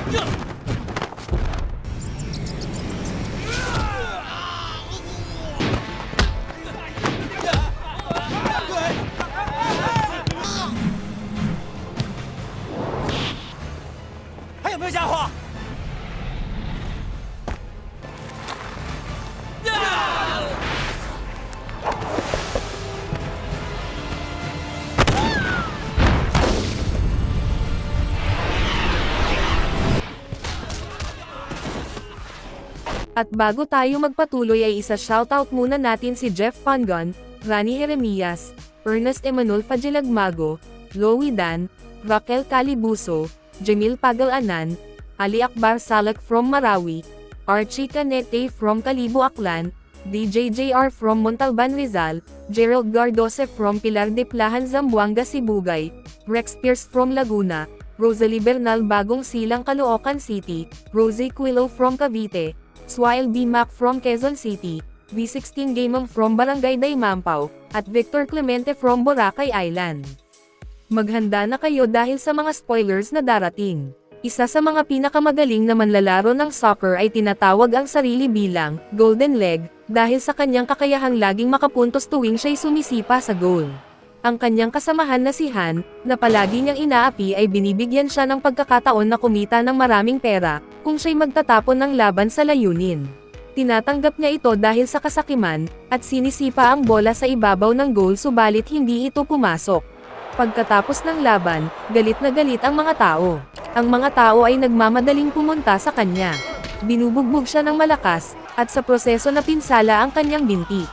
还有没有家伙？ At bago tayo magpatuloy ay isa-shoutout muna natin si Jeff Pangon, Rani Jeremias, Ernest Emmanuel Fadjilagmago, Lowy Dan, Raquel Calibuso, Jamil Pagalanan, Ali Akbar Salak from Marawi, Archie Canete from Calibo Aklan, DJ JR from Montalban Rizal, Gerald Gardose from Pilar de Plahan Zamboanga Sibugay, Rex Pierce from Laguna, Rosalie Bernal Bagong Silang Caloocan City, Rosie Quilo from Cavite, Swile B. Mac from Quezon City, V16 Gamong from Barangay Daymampaw, at Victor Clemente from Boracay Island. Maghanda na kayo dahil sa mga spoilers na darating. Isa sa mga pinakamagaling na manlalaro ng soccer ay tinatawag ang sarili bilang golden leg, dahil sa kanyang kakayahang laging makapuntos tuwing siya'y sumisipa sa goal. Ang kanyang kasamahan na si Han, na palagi niyang inaapi ay binibigyan siya ng pagkakataon na kumita ng maraming pera, kung siya'y magtatapon ng laban sa layunin. Tinatanggap niya ito dahil sa kasakiman, at sinisipa ang bola sa ibabaw ng goal subalit hindi ito pumasok. Pagkatapos ng laban, galit na galit ang mga tao. Ang mga tao ay nagmamadaling pumunta sa kanya. Binubugbog siya ng malakas, at sa proseso na pinsala ang kanyang binti.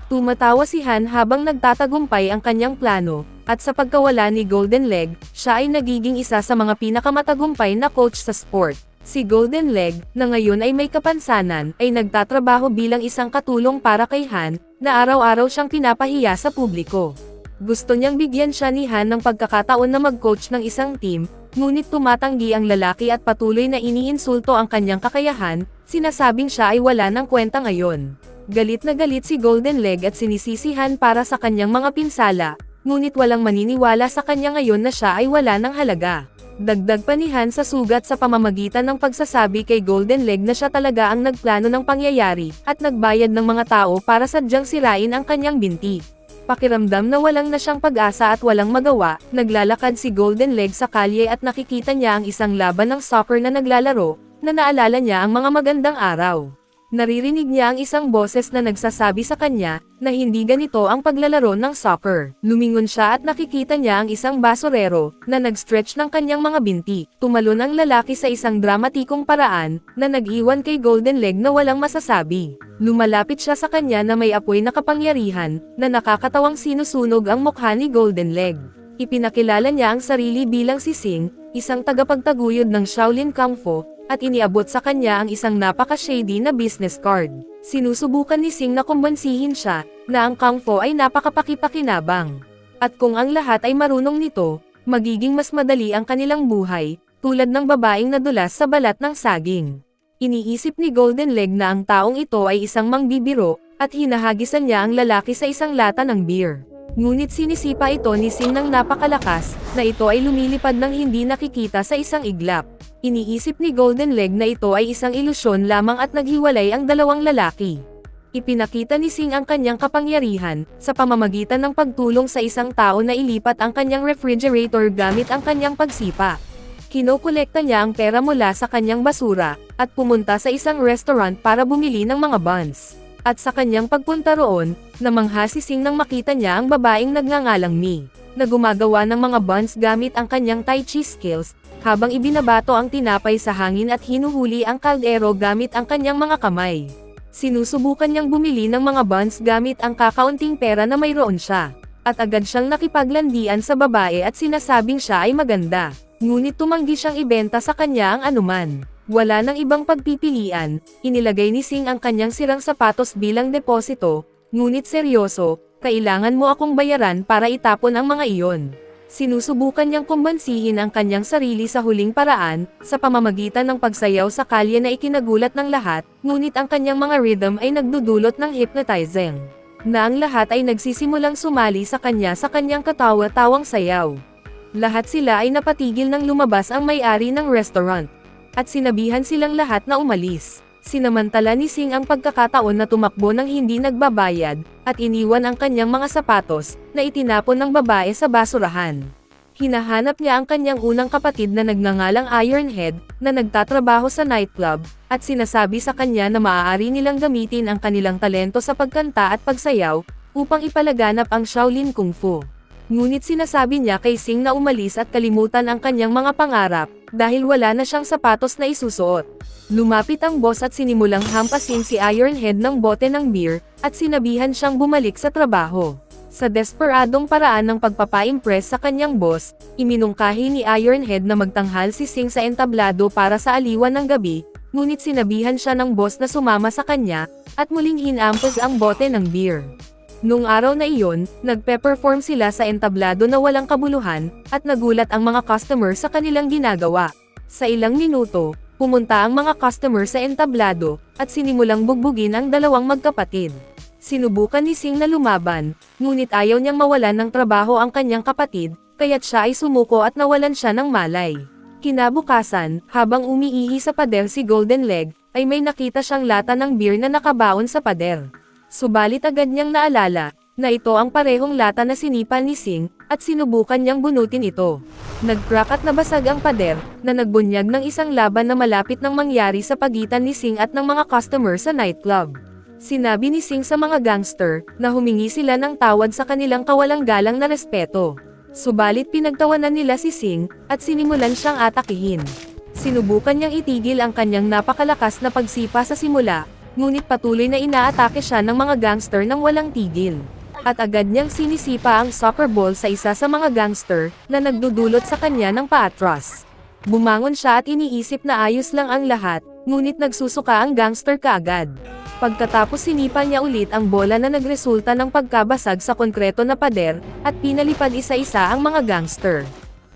Tumatawa si Han habang nagtatagumpay ang kanyang plano, at sa pagkawala ni Golden Leg, siya ay nagiging isa sa mga pinakamatagumpay na coach sa sport. Si Golden Leg, na ngayon ay may kapansanan, ay nagtatrabaho bilang isang katulong para kay Han, na araw-araw siyang pinapahiya sa publiko. Gusto niyang bigyan siya ni Han ng pagkakataon na mag-coach ng isang team, ngunit tumatanggi ang lalaki at patuloy na iniinsulto ang kanyang kakayahan, sinasabing siya ay wala ng kwenta ngayon. Galit na galit si Golden Leg at sinisisihan para sa kanyang mga pinsala, ngunit walang maniniwala sa kanya ngayon na siya ay wala ng halaga. Dagdag pa ni Han sa sugat sa pamamagitan ng pagsasabi kay Golden Leg na siya talaga ang nagplano ng pangyayari, at nagbayad ng mga tao para sadyang sirain ang kanyang binti. Pakiramdam na walang na siyang pag-asa at walang magawa, naglalakad si Golden Leg sa kalye at nakikita niya ang isang laban ng soccer na naglalaro, na naalala niya ang mga magandang araw. Naririnig niya ang isang boses na nagsasabi sa kanya, na hindi ganito ang paglalaro ng soccer. Lumingon siya at nakikita niya ang isang basurero, na nag-stretch ng kanyang mga binti. Tumalon ang lalaki sa isang dramatikong paraan, na nag-iwan kay Golden Leg na walang masasabi. Lumalapit siya sa kanya na may apoy na kapangyarihan, na nakakatawang sinusunog ang mukha ni Golden Leg. Ipinakilala niya ang sarili bilang si Sing, isang tagapagtaguyod ng Shaolin Kung Fu, at iniabot sa kanya ang isang napaka-shady na business card. Sinusubukan ni Sing na kumbansihin siya, na ang Kung Fu ay napakapaki-pakinabang. At kung ang lahat ay marunong nito, magiging mas madali ang kanilang buhay, tulad ng babaeng nadulas sa balat ng saging. Iniisip ni Golden Leg na ang taong ito ay isang mangbibiro, at hinahagisan niya ang lalaki sa isang lata ng beer. Ngunit sinisipa ito ni Sing ng napakalakas, na ito ay lumilipad ng hindi nakikita sa isang iglap. Iniisip ni Golden Leg na ito ay isang ilusyon lamang at naghiwalay ang dalawang lalaki. Ipinakita ni Sing ang kanyang kapangyarihan, sa pamamagitan ng pagtulong sa isang tao na ilipat ang kanyang refrigerator gamit ang kanyang pagsipa. Kinokolekta niya ang pera mula sa kanyang basura, at pumunta sa isang restaurant para bumili ng mga buns. At sa kanyang pagpunta roon, namangha si Sing nang makita niya ang babaeng nagngangalang Mi, na gumagawa ng mga buns gamit ang kanyang Tai Chi skills, habang ibinabato ang tinapay sa hangin at hinuhuli ang kaldero gamit ang kanyang mga kamay. Sinusubukan niyang bumili ng mga buns gamit ang kakaunting pera na mayroon siya, at agad siyang nakipaglandian sa babae at sinasabing siya ay maganda. Ngunit tumanggi siyang ibenta sa kanya ang anuman. Wala nang ibang pagpipilian, inilagay ni Sing ang kanyang sirang sapatos bilang deposito, ngunit seryoso, kailangan mo akong bayaran para itapon ang mga iyon. Sinusubukan niyang kumbansihin ang kanyang sarili sa huling paraan, sa pamamagitan ng pagsayaw sa kalye na ikinagulat ng lahat, ngunit ang kanyang mga rhythm ay nagdudulot ng hypnotizing, na ang lahat ay nagsisimulang sumali sa kanyang katawa-tawang sayaw. Lahat sila ay napatigil nang lumabas ang may-ari ng restaurant. at sinabihan silang lahat na umalis. Sinamantala ni Sing ang pagkakataon na tumakbo ng hindi nagbabayad, at iniwan ang kanyang mga sapatos, na itinapon ng babae sa basurahan. Hinahanap niya ang kanyang unang kapatid na nagngangalang Ironhead, na nagtatrabaho sa nightclub, at sinasabi sa kanya na maaari nilang gamitin ang kanilang talento sa pagkanta at pagsayaw, upang ipalaganap ang Shaolin Kung Fu. Ngunit sinasabi niya kay Sing na umalis at kalimutan ang kanyang mga pangarap, dahil wala na siyang sapatos na isusuot. Lumapit ang boss at sinimulang hampasin si Ironhead ng bote ng beer, at sinabihan siyang bumalik sa trabaho. Sa desperadong paraan ng pagpapa-impress sa kanyang boss, iminungkahi ni Ironhead na magtanghal si Sing sa entablado para sa aliwan ng gabi, ngunit sinabihan siya ng boss na sumama sa kanya, at muling hinampas ang bote ng beer. Nung araw na iyon, nagpe-perform sila sa entablado na walang kabuluhan, at nagulat ang mga customer sa kanilang ginagawa. Sa ilang minuto, pumunta ang mga customer sa entablado, at sinimulang bugbugin ang dalawang magkapatid. Sinubukan ni Sing na lumaban, ngunit ayaw niyang mawalan ng trabaho ang kanyang kapatid, kaya't siya ay sumuko at nawalan siya ng malay. Kinabukasan, habang umiihi sa pader si Golden Leg, ay may nakita siyang lata ng beer na nakabaon sa pader. Subalit agad niyang naalala, na ito ang parehong lata na sinipa ni Sing, at sinubukan niyang bunutin ito. Nag-crack at nabasag ang pader, na nagbunyag ng isang laban na malapit nang mangyari sa pagitan ni Sing at ng mga customer sa nightclub. Sinabi ni Sing sa mga gangster, na humingi sila ng tawad sa kanilang kawalang-galang na respeto. Subalit pinagtawanan nila si Sing, at sinimulan siyang atakihin. Sinubukan niyang itigil ang kanyang napakalakas na pagsipa sa simula, ngunit patuloy na inaatake siya ng mga gangster nang walang tigil. At agad niyang sinisipa ang soccer ball sa isa sa mga gangster, na nagdudulot sa kanya ng paatras. Bumangon siya at iniisip na ayos lang ang lahat, ngunit nagsusuka ang gangster kaagad. Pagkatapos sinipa niya ulit ang bola na nagresulta ng pagkabasag sa konkreto na pader, at pinalipad isa-isa ang mga gangster.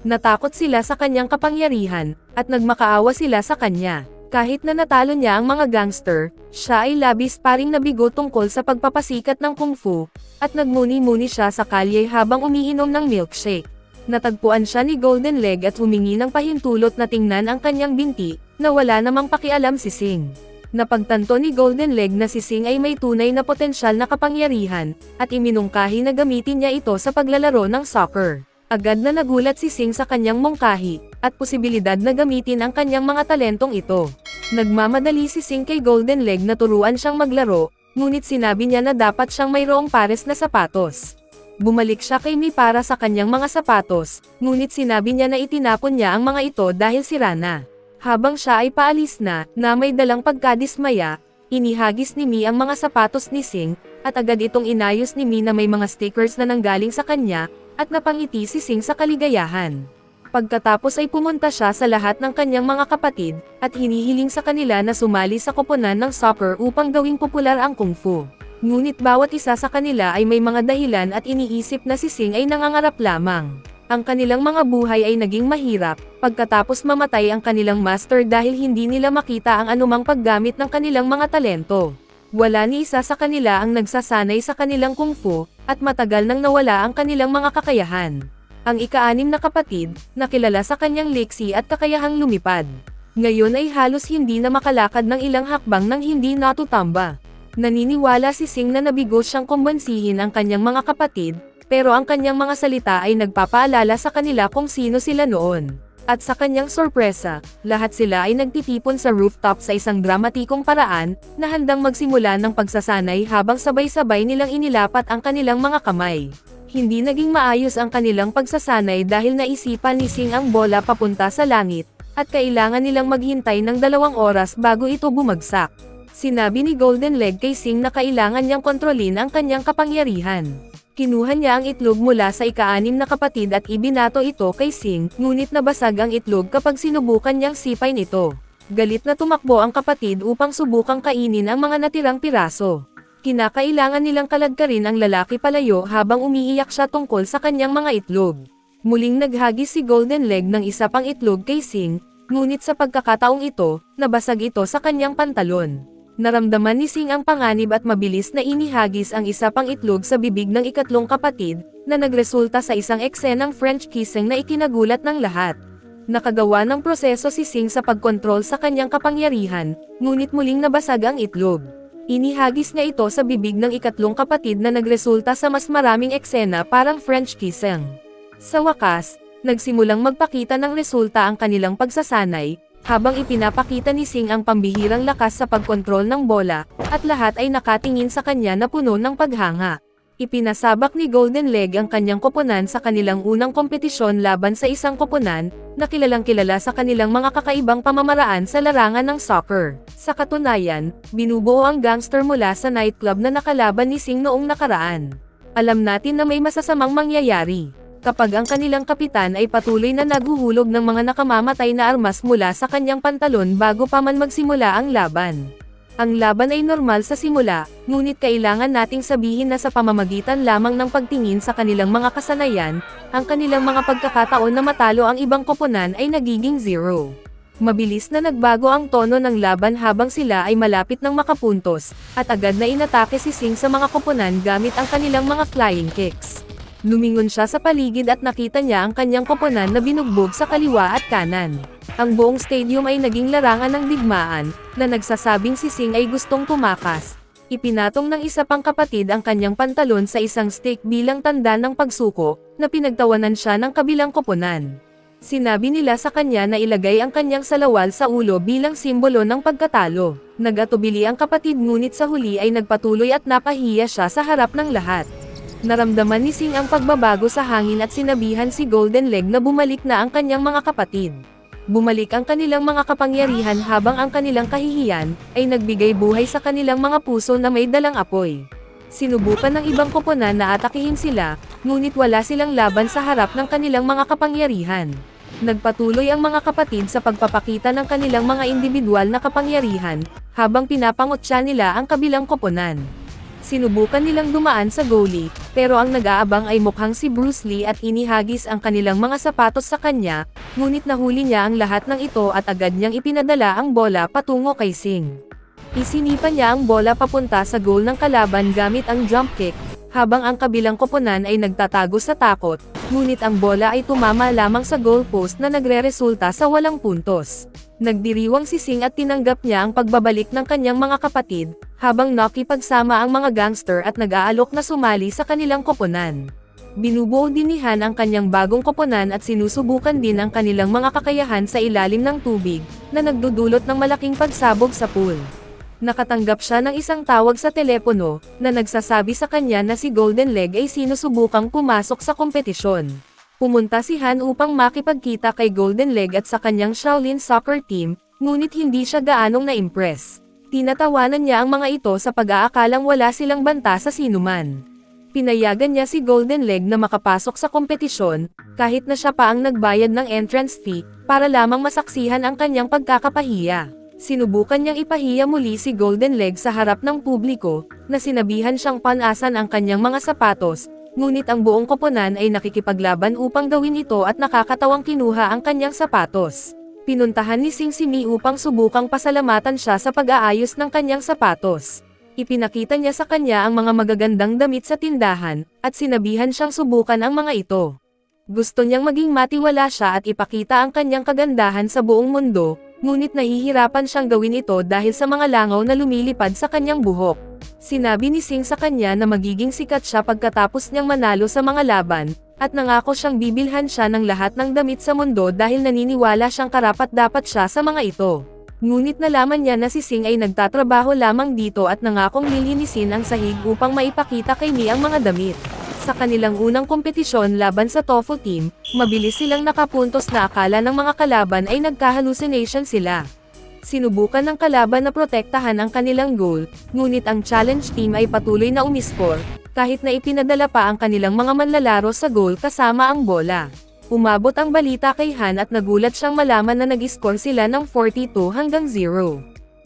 Natakot sila sa kanyang kapangyarihan, at nagmakaawa sila sa kanya. Kahit na natalo niya ang mga gangster, siya ay labis pa ring nabigo tungkol sa pagpapasikat ng kung fu, at nagmuni-muni siya sa kalye habang umiinom ng milkshake. Natagpuan siya ni Golden Leg at humingi ng pahintulot na tingnan ang kanyang binti, na wala namang pakialam si Sing. Napagtanto ni Golden Leg na si Sing ay may tunay na potensyal na kapangyarihan, at iminungkahi na gamitin niya ito sa paglalaro ng soccer. Agad na nagulat si Sing sa kanyang mungkahi, at posibilidad na gamitin ang kanyang mga talentong ito. Nagmamadali si Sing kay Golden Leg na turuan siyang maglaro, ngunit sinabi niya na dapat siyang mayroong pares na sapatos. Bumalik siya kay Mi para sa kanyang mga sapatos, ngunit sinabi niya na itinapon niya ang mga ito dahil sira na. Habang siya ay paalis na may dalang pagkadismaya, inihagis ni Mi ang mga sapatos ni Sing, at agad itong inayos ni Mi na may mga stickers na nanggaling sa kanya, at napangiti si Sing sa kaligayahan. Pagkatapos ay pumunta siya sa lahat ng kanyang mga kapatid, at hinihiling sa kanila na sumali sa koponan ng soccer upang gawing popular ang kung fu. Ngunit bawat isa sa kanila ay may mga dahilan at iniisip na si Sing ay nangangarap lamang. Ang kanilang mga buhay ay naging mahirap, pagkatapos mamatay ang kanilang master dahil hindi nila makita ang anumang paggamit ng kanilang mga talento. Wala ni isa sa kanila ang nagsasanay sa kanilang kung fu, at matagal nang nawala ang kanilang mga kakayahan. Ang ika-6 na kapatid, nakilala sa kanyang leksi at kakayahang lumipad. Ngayon ay halos hindi na makalakad ng ilang hakbang nang hindi natutamba. Naniniwala si Sing na nabigo siyang kumbansihin ang kanyang mga kapatid, pero ang kanyang mga salita ay nagpapaalala sa kanila kung sino sila noon. At sa kanyang sorpresa, lahat sila ay nagtitipon sa rooftop sa isang dramatikong paraan, na handang magsimula ng pagsasanay habang sabay-sabay nilang inilapat ang kanilang mga kamay. Hindi naging maayos ang kanilang pagsasanay dahil naisipan ni Sing ang bola papunta sa langit, at kailangan nilang maghintay ng 2 oras bago ito bumagsak. Sinabi ni Golden Leg kay Sing na kailangan niyang kontrolin ang kanyang kapangyarihan. Kinuha niya ang itlog mula sa ika-6 na kapatid at ibinato ito kay Sing, ngunit nabasag ang itlog kapag sinubukan niyang sipain ito. Galit na tumakbo ang kapatid upang subukang kainin ang mga natirang piraso. Kinakailangan nilang kaladkarin ang lalaki palayo habang umiiyak siya tungkol sa kanyang mga itlog. Muling naghagis si Golden Leg ng isa pang itlog kay Sing, ngunit sa pagkakataong ito, nabasag ito sa kanyang pantalon. Naramdaman ni Sing ang panganib at mabilis na inihagis ang isa pang itlog sa bibig ng ika-3 kapatid, na nagresulta sa isang eksenang French kissing na ikinagulat ng lahat. Nakagawa ng proseso si Sing sa pagkontrol sa kanyang kapangyarihan, ngunit muling nabasag ang itlog. Inihagis niya ito sa bibig ng ikatlong kapatid na nagresulta sa mas maraming eksena parang French kissing. Sa wakas, nagsimulang magpakita ng resulta ang kanilang pagsasanay, habang ipinapakita ni Sing ang pambihirang lakas sa pagkontrol ng bola, at lahat ay nakatingin sa kanya na puno ng paghanga. Ipinasabak ni Golden Leg ang kanyang koponan sa kanilang unang kompetisyon laban sa isang koponan, na kilalang kilala sa kanilang mga kakaibang pamamaraan sa larangan ng soccer. Sa katunayan, binubuo ang gangster mula sa nightclub na nakalaban ni Sing noong nakaraan. Alam natin na may masasamang mangyayari kapag ang kanilang kapitan ay patuloy na naghuhulog ng mga nakamamatay na armas mula sa kanyang pantalon bago pa man magsimula ang laban. Ang laban ay normal sa simula, ngunit kailangan nating sabihin na sa pamamagitan lamang ng pagtingin sa kanilang mga kasanayan, ang kanilang mga pagkakataon na matalo ang ibang koponan ay nagiging zero. Mabilis na nagbago ang tono ng laban habang sila ay malapit ng makapuntos, at agad na inatake si Sing sa mga koponan gamit ang kanilang mga flying kicks. Lumingon siya sa paligid at nakita niya ang kanyang koponan na binugbog sa kaliwa at kanan. Ang buong stadium ay naging larangan ng digmaan, na nagsasabing si Sing ay gustong tumakas. Ipinatong ng isa pang kapatid ang kanyang pantalon sa isang stake bilang tanda ng pagsuko, na pinagtawanan siya ng kabilang koponan. Sinabi nila sa kanya na ilagay ang kanyang salawal sa ulo bilang simbolo ng pagkatalo. Nagatubili ang kapatid ngunit sa huli ay nagpatuloy at napahiya siya sa harap ng lahat. Naramdaman ni Sing ang pagbabago sa hangin at sinabihan si Golden Leg na bumalik na ang kanyang mga kapatid. Bumalik ang kanilang mga kapangyarihan habang ang kanilang kahihiyan ay nagbigay buhay sa kanilang mga puso na may dalang apoy. Sinubukan ng ibang koponan na atakihin sila, ngunit wala silang laban sa harap ng kanilang mga kapangyarihan. Nagpatuloy ang mga kapatid sa pagpapakita ng kanilang mga individual na kapangyarihan, habang pinapangotsa nila ang kabilang koponan. Sinubukan nilang dumaan sa goalie, pero ang nag-aabang ay mukhang si Bruce Lee at inihagis ang kanilang mga sapatos sa kanya, ngunit nahuli niya ang lahat ng ito at agad niyang ipinadala ang bola patungo kay Sing. Isinipa niya ang bola papunta sa goal ng kalaban gamit ang jump kick, habang ang kabilang koponan ay nagtatago sa takot, ngunit ang bola ay tumama lamang sa goalpost na nagre-resulta sa walang puntos. Nagdiriwang si Sing at tinanggap niya ang pagbabalik ng kanyang mga kapatid, habang nakipagsama ang mga gangster at nag-aalok na sumali sa kanilang koponan. Binubuo din ni Han ang kanyang bagong koponan at sinusubukan din ang kanilang mga kakayahan sa ilalim ng tubig, na nagdudulot ng malaking pagsabog sa pool. Nakatanggap siya ng isang tawag sa telepono, na nagsasabi sa kanya na si Golden Leg ay sinusubukang pumasok sa kompetisyon. Pumunta si Han upang makipagkita kay Golden Leg at sa kanyang Shaolin soccer team, ngunit hindi siya gaanong na-impress. Tinatawanan niya ang mga ito sa pag-aakalang wala silang banta sa sinuman. Pinayagan niya si Golden Leg na makapasok sa kompetisyon, kahit na siya pa ang nagbayad ng entrance fee, para lamang masaksihan ang kanyang pagkakapahiya. Sinubukan niyang ipahiya muli si Golden Leg sa harap ng publiko, na sinabihan siyang panasan ang kanyang mga sapatos, ngunit ang buong koponan ay nakikipaglaban upang gawin ito at nakakatawang kinuha ang kanyang sapatos. Pinuntahan ni Sing si Mi upang subukang pasalamatan siya sa pag-aayos ng kanyang sapatos. Ipinakita niya sa kanya ang mga magagandang damit sa tindahan, at sinabihan siyang subukan ang mga ito. Gusto niyang maging matiwala siya at ipakita ang kanyang kagandahan sa buong mundo, ngunit nahihirapan siyang gawin ito dahil sa mga langaw na lumilipad sa kanyang buhok. Sinabi ni Sing sa kanya na magiging sikat siya pagkatapos niyang manalo sa mga laban, at nangako siyang bibilhan siya ng lahat ng damit sa mundo dahil naniniwala siyang karapat-dapat siya sa mga ito. Ngunit nalaman niya na si Sing ay nagtatrabaho lamang dito at nangakong lilinisin ang sahig upang maipakita kay Mi ang mga damit. Sa kanilang unang kompetisyon laban sa Tofu team, mabilis silang nakapuntos na akala ng mga kalaban ay nagka-hallucination sila. Sinubukan ng kalaban na protektahan ang kanilang goal, ngunit ang challenge team ay patuloy na umiskor, kahit na ipinadala pa ang kanilang mga manlalaro sa goal kasama ang bola. Umabot ang balita kay Han at nagulat siyang malaman na nag-score sila ng 42-0.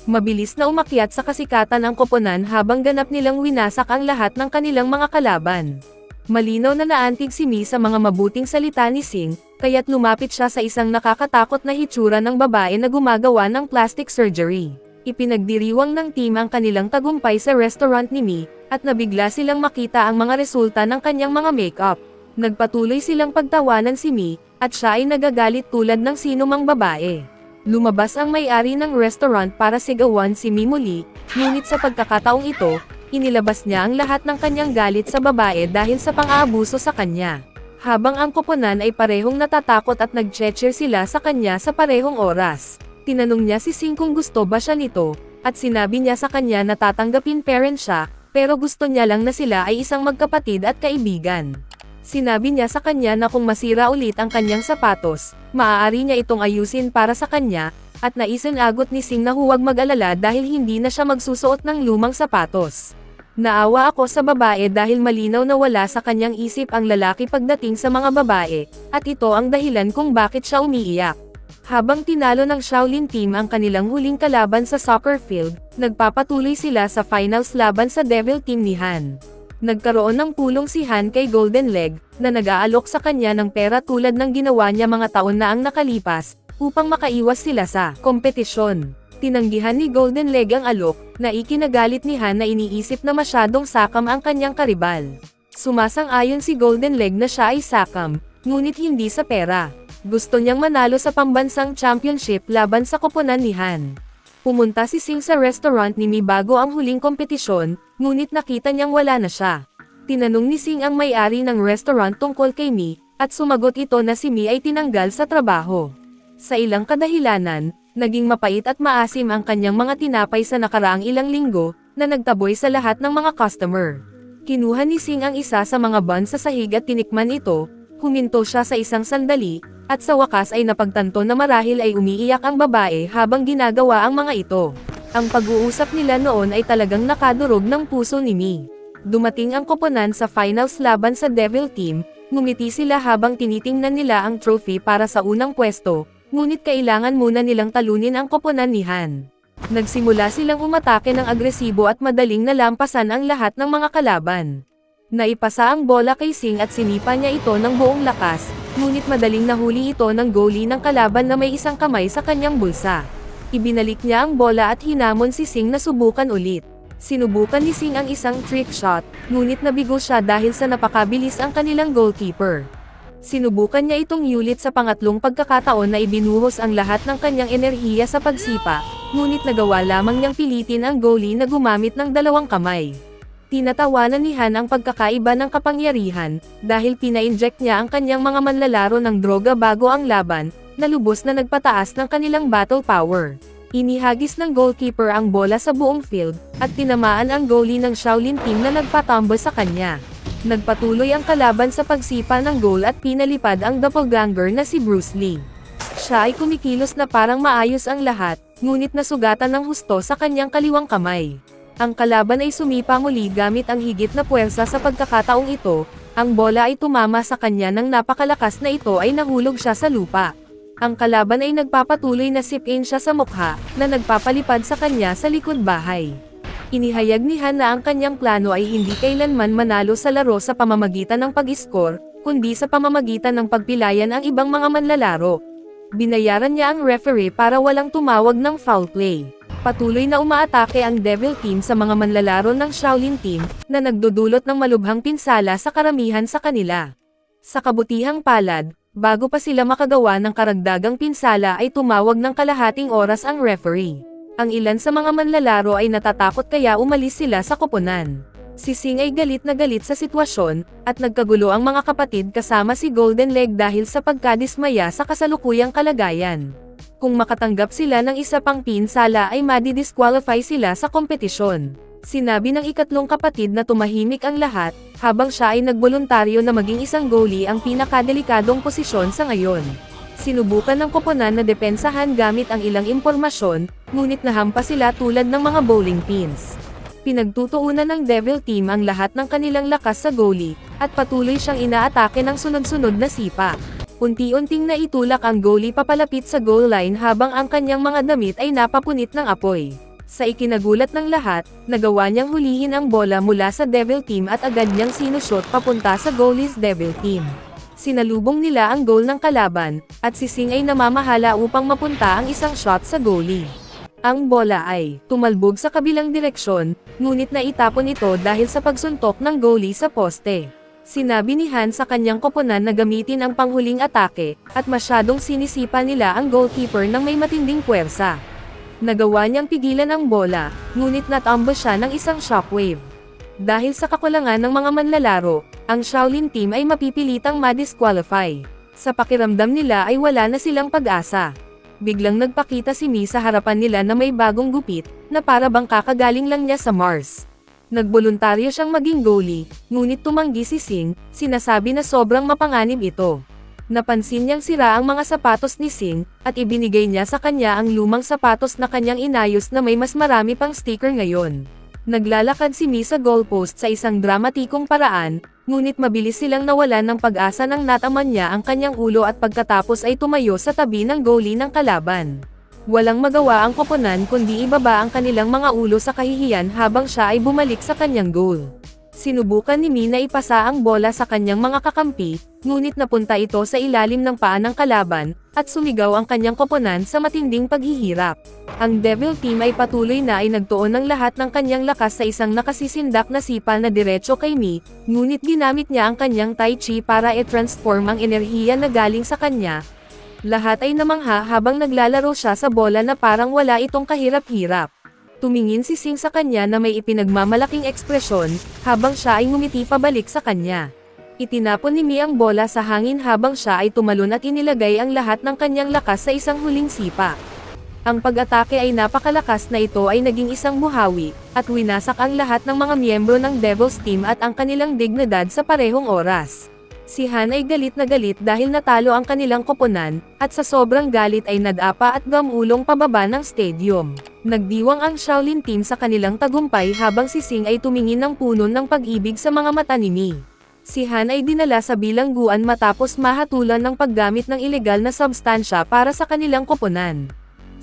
Mabilis na umakyat sa kasikatan ang koponan habang ganap nilang winasak ang lahat ng kanilang mga kalaban. Malinaw na naantig si Mi sa mga mabuting salita ni Sing, kaya't lumapit siya sa isang nakakatakot na hitsura ng babae na gumagawa ng plastic surgery. Ipinagdiriwang ng team ang kanilang tagumpay sa restaurant ni Mi, at nabigla silang makita ang mga resulta ng kanyang mga makeup. Nagpatuloy silang pagtawanan si Mi, at siya ay nagagalit tulad ng sinumang babae. Lumabas ang may-ari ng restaurant para sigawan si Mimo Lee, ngunit sa pagkakataong ito, inilabas niya ang lahat ng kanyang galit sa babae dahil sa pang-aabuso sa kanya. Habang ang koponan ay parehong natatakot at nag-cheer sila sa kanya sa parehong oras. Tinanong niya si Sing kung gusto ba siya nito, at sinabi niya sa kanya na tatanggapin parent siya, pero gusto niya lang na sila ay isang magkapatid at kaibigan. Sinabi niya sa kanya na kung masira ulit ang kanyang sapatos, maaari niya itong ayusin para sa kanya, at naisinagot ni Sing na huwag mag-alala dahil hindi na siya magsusuot ng lumang sapatos. Naawa ako sa babae dahil malinaw na wala sa kanyang isip ang lalaki pagdating sa mga babae, at ito ang dahilan kung bakit siya umiiyak. Habang tinalo ng Shaolin Team ang kanilang huling kalaban sa soccer field, nagpapatuloy sila sa finals laban sa Devil Team ni Han. Nagkaroon ng pulong si Han kay Golden Leg, na nag-aalok sa kanya ng pera tulad ng ginawa niya mga taon na ang nakalipas, upang makaiwas sila sa kompetisyon. Tinanggihan ni Golden Leg ang alok, na ikinagalit ni Han na iniisip na masyadong sakam ang kanyang karibal. Sumasang-ayon si Golden Leg na siya ay sakam, ngunit hindi sa pera. Gusto niyang manalo sa pambansang championship laban sa koponan ni Han. Pumunta si Sing sa restaurant ni Mi bago ang huling kompetisyon, ngunit nakita niyang wala na siya. Tinanong ni Sing ang may-ari ng restaurant tungkol kay Mi, at sumagot ito na si Mi ay tinanggal sa trabaho. Sa ilang kadahilanan, naging mapait at maasim ang kanyang mga tinapay sa nakaraang ilang linggo, na nagtaboy sa lahat ng mga customer. Kinuha ni Sing ang isa sa mga buns sa sahig at tinikman ito, huminto siya sa isang sandali, at sa wakas ay napagtanto na marahil ay umiiyak ang babae habang ginagawa ang mga ito. Ang pag-uusap nila noon ay talagang nakadurog ng puso ni Mi. Dumating ang koponan sa finals laban sa Devil Team, ngumiti sila habang tinitingnan nila ang trophy para sa unang pwesto, ngunit kailangan muna nilang talunin ang koponan ni Han. Nagsimula silang umatake ng agresibo at madaling nalampasan ang lahat ng mga kalaban. Naipasa ang bola kay Sing at sinipa niya ito ng buong lakas, ngunit madaling nahuli ito ng goalie ng kalaban na may isang kamay sa kanyang bulsa. Ibinalik niya ang bola at hinamon si Sing na subukan ulit. Sinubukan ni Sing ang isang trick shot, ngunit nabigo siya dahil sa napakabilis ang kanilang goalkeeper. Sinubukan niya itong yulit sa pangatlong pagkakataon na ibinuhos ang lahat ng kanyang enerhiya sa pagsipa, ngunit nagawa lamang niyang pilitin ang goalie na gumamit ng dalawang kamay. Tinatawanan ni Han ang pagkakaiba ng kapangyarihan, dahil pina-inject niya ang kanyang mga manlalaro ng droga bago ang laban, na lubos na nagpataas ng kanilang battle power. Inihagis ng goalkeeper ang bola sa buong field, at tinamaan ang goalie ng Shaolin Team na nagpatumble sa kanya. Nagpatuloy ang kalaban sa pagsipa ng goal at pinalipad ang doppelganger na si Bruce Lee. Siya ay kumikilos na parang maayos ang lahat, ngunit nasugatan ng husto sa kanyang kaliwang kamay. Ang kalaban ay sumipa muli gamit ang higit na puwersa sa pagkakataong ito, ang bola ay tumama sa kanya ng napakalakas na ito ay nahulog siya sa lupa. Ang kalaban ay nagpapatuloy na sipin siya sa mukha, na nagpapalipad sa kanya sa likod bahay. Inihayag ni Han na ang kanyang plano ay hindi kailanman manalo sa laro sa pamamagitan ng pag-score, kundi sa pamamagitan ng pagpilayan ang ibang mga manlalaro. Binayaran niya ang referee para walang tumawag ng foul play. Patuloy na umaatake ang Devil Team sa mga manlalaro ng Shaolin Team, na nagdudulot ng malubhang pinsala sa karamihan sa kanila. Sa kabutihang palad, bago pa sila makagawa ng karagdagang pinsala ay tumawag ng kalahating oras ang referee. Ang ilan sa mga manlalaro ay natatakot kaya umalis sila sa koponan. Si Sing ay galit na galit sa sitwasyon, at nagkagulo ang mga kapatid kasama si Golden Leg dahil sa pagkadismaya sa kasalukuyang kalagayan. Kung makatanggap sila ng isa pang pinsala ay madi-disqualify sila sa kompetisyon. Sinabi ng ikatlong kapatid na tumahimik ang lahat, habang siya ay nagboluntaryo na maging isang goalie ang pinakadelikadong posisyon sa ngayon. Sinubukan ng koponan na depensahan gamit ang ilang impormasyon, ngunit nahampas sila tulad ng mga bowling pins. Pinagtutuunan ng Devil Team ang lahat ng kanilang lakas sa goalie, at patuloy siyang inaatake ng sunod-sunod na sipa. Unti-unting naitulak ang goalie papalapit sa goal line habang ang kanyang mga damit ay napapunit ng apoy. Sa ikinagulat ng lahat, nagawa niyang hulihin ang bola mula sa Devil Team at agad niyang sinushoot papunta sa goalie's Devil Team. Sinalubong nila ang goal ng kalaban, at si Sing ay namamahala upang mapunta ang isang shot sa goalie. Ang bola ay tumalbog sa kabilang direksyon, ngunit naitapon ito dahil sa pagsuntok ng goalie sa poste. Sinabi ni Han sa kanyang koponan na gamitin ang panghuling atake, at masyadong sinisipa nila ang goalkeeper ng may matinding puwersa. Nagawa niyang pigilan ang bola, ngunit natambo siya ng isang shockwave. Dahil sa kakulangan ng mga manlalaro, ang Shaolin team ay mapipilitang ma-disqualify. Sa pakiramdam nila ay wala na silang pag-asa. Biglang nagpakita si Mi sa harapan nila na may bagong gupit, na para bang kakagaling lang niya sa Mars. Nagboluntaryo siyang maging goalie, ngunit tumanggi si Sing, sinasabi na sobrang mapanganib ito. Napansin niyang sira ang mga sapatos ni Sing, at ibinigay niya sa kanya ang lumang sapatos na kanyang inayos na may mas marami pang sticker ngayon. Naglalakad si Mi sa goalpost sa isang dramatikong paraan, ngunit mabilis silang nawalan ng pag-asa nang nataman niya ang kanyang ulo at pagkatapos ay tumayo sa tabi ng goalie ng kalaban. Walang magawa ang koponan kundi ibaba ang kanilang mga ulo sa kahihiyan habang siya ay bumalik sa kanyang goal. Sinubukan ni Mi na ipasa ang bola sa kanyang mga kakampi, ngunit napunta ito sa ilalim ng paa ng kalaban, at sumigaw ang kanyang koponan sa matinding paghihirap. Ang Devil Team ay patuloy na ay nagtuon ng lahat ng kanyang lakas sa isang nakasisindak na sipa na diretso kay Mi, ngunit ginamit niya ang kanyang Tai Chi para i-transform ang enerhiya na galing sa kanya. Lahat ay namangha habang naglalaro siya sa bola na parang wala itong kahirap-hirap. Tumingin si Sing sa kanya na may ipinagmamalaking ekspresyon, habang siya ay ngumiti pabalik sa kanya. Itinapon ni Mi ang bola sa hangin habang siya ay tumalon at inilagay ang lahat ng kanyang lakas sa isang huling sipa. Ang pag-atake ay napakalakas na ito ay naging isang buhawi, at winasak ang lahat ng mga miyembro ng Devil's Team at ang kanilang dignidad sa parehong oras. Si Han ay galit na galit dahil natalo ang kanilang koponan, at sa sobrang galit ay nadapa at gamulong pababa ng stadium. Nagdiwang ang Shaolin team sa kanilang tagumpay habang si Sing ay tumingin ng puno ng pag-ibig sa mga mata ni Mi. Si Han ay dinala sa bilangguan matapos mahatulan ng paggamit ng ilegal na substansya para sa kanilang koponan.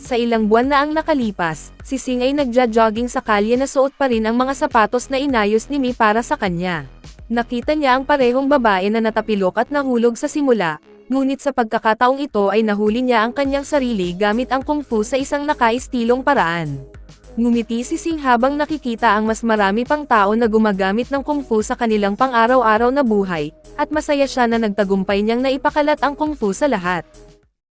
Sa ilang buwan na ang nakalipas, si Sing ay nagja-jogging sa kalye na suot pa rin ang mga sapatos na inayos ni Mi para sa kanya. Nakita niya ang parehong babae na natapilok at nahulog sa simula, ngunit sa pagkakataong ito ay nahuli niya ang kanyang sarili gamit ang kung fu sa isang nakaistilong paraan. Ngumiti si Sing habang nakikita ang mas marami pang tao na gumagamit ng kung fu sa kanilang pang-araw-araw na buhay, at masaya siya na nagtagumpay niyang naipakalat ang kung fu sa lahat.